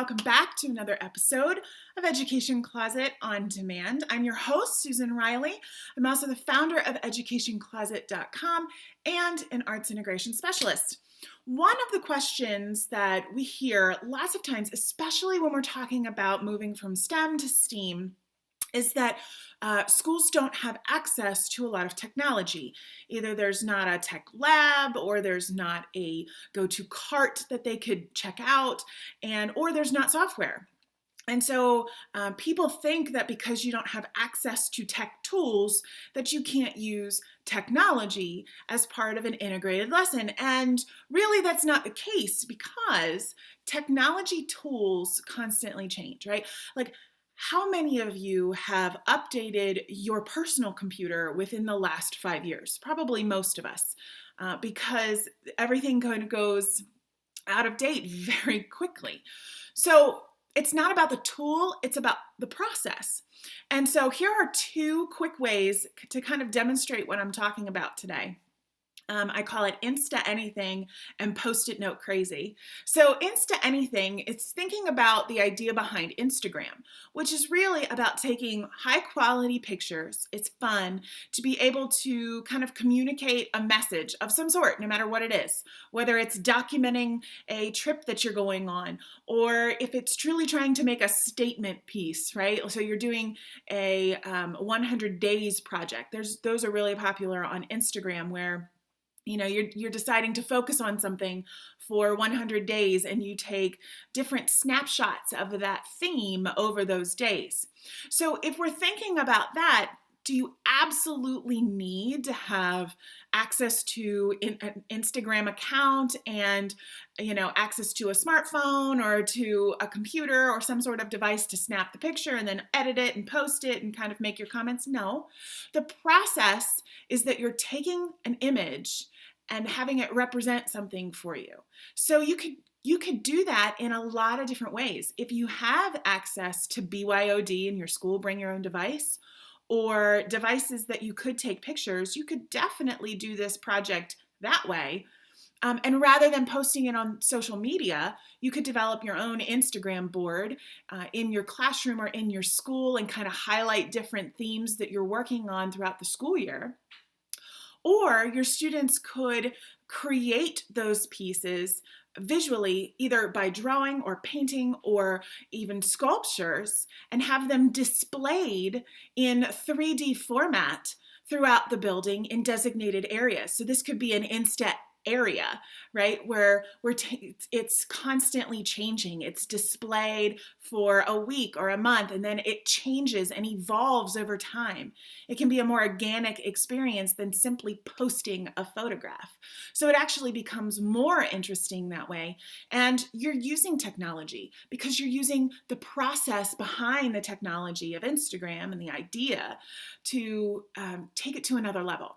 welcome back to another episode of Education Closet on Demand. I'm your host, Susan Riley. I'm also the founder of educationcloset.com and an arts integration specialist. One of the questions that we hear lots of times, especially when we're talking about moving from STEM to STEAM, is that schools don't have access to a lot of technology. Either there's not a tech lab, or there's not a go-to cart that they could check out, or there's not software. And so people think that because you don't have access to tech tools, that you can't use technology as part of an integrated lesson. And really, that's not the case, because technology tools constantly change, right? Like, how many of you have updated your personal computer within the last 5 years? Probably most of us, because everything kind of goes out of date very quickly. So it's not about the tool, it's about the process. And so here are two quick ways to kind of demonstrate what I'm talking about today. I call it Insta Anything and Post-it Note Crazy. So Insta Anything, it's thinking about the idea behind Instagram, which is really about taking high quality pictures. It's fun to be able to kind of communicate a message of some sort, no matter what it is, whether it's documenting a trip that you're going on, or if it's truly trying to make a statement piece, right? So you're doing a 100 days project. Those are really popular on Instagram, where you're deciding to focus on something for 100 days, and you take different snapshots of that theme over those days. So if we're thinking about that, do you absolutely need to have access to an Instagram account and access to a smartphone or to a computer or some sort of device to snap the picture and then edit it and post it and kind of make your comments? No. The process is that you're taking an image and having it represent something for you. So you could do that in a lot of different ways. If you have access to BYOD in your school, bring your own device, or devices that you could take pictures, you could definitely do this project that way. And rather than posting it on social media, you could develop your own Instagram board in your classroom or in your school and kind of highlight different themes that you're working on throughout the school year. Or your students could create those pieces visually, either by drawing or painting or even sculptures, and have them displayed in 3D format throughout the building in designated areas. So this could be an Insta area, right, where it's constantly changing. It's displayed for a week or a month, and then it changes and evolves over time. It can be a more organic experience than simply posting a photograph. So it actually becomes more interesting that way. And you're using technology because you're using the process behind the technology of Instagram and the idea to take it to another level.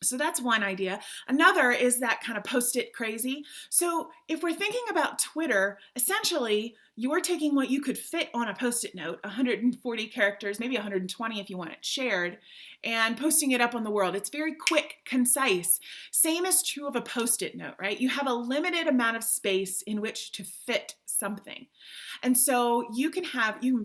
So that's one idea. Another is that kind of post-it crazy. So if we're thinking about Twitter, essentially you're taking what you could fit on a post-it note, 140 characters, maybe 120 if you want it shared, and posting it up on the world. It's very quick, concise. Same is true of a post-it note, right? You have a limited amount of space in which to fit something. And so you can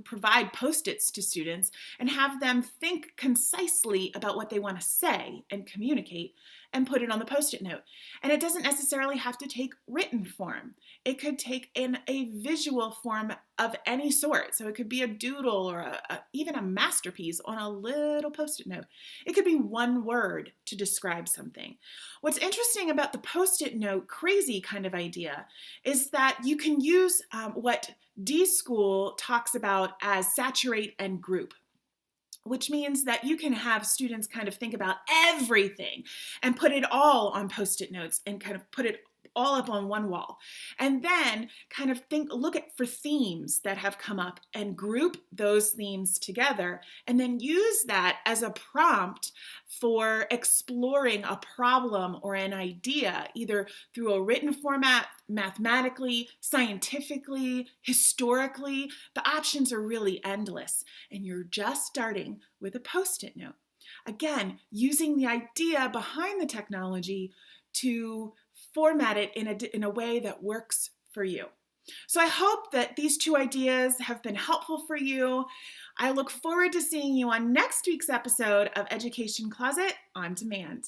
provide post-its to students and have them think concisely about what they want to say and communicate and put it on the post-it note. And it doesn't necessarily have to take written form. It could take in a visual form of any sort. So it could be a doodle or even a masterpiece on a little post-it note. It could be one word to describe something. What's interesting about the post-it note crazy kind of idea is that you can use what D-School talks about as saturate and group, which means that you can have students kind of think about everything and put it all on post-it notes and kind of put it all up on one wall. And then kind of look for themes that have come up and group those themes together, and then use that as a prompt for exploring a problem or an idea, either through a written format, mathematically, scientifically, historically. The options are really endless, and you're just starting with a post-it note. Again, using the idea behind the technology to format it in a way that works for you. So I hope that these two ideas have been helpful for you. I look forward to seeing you on next week's episode of Education Closet on Demand.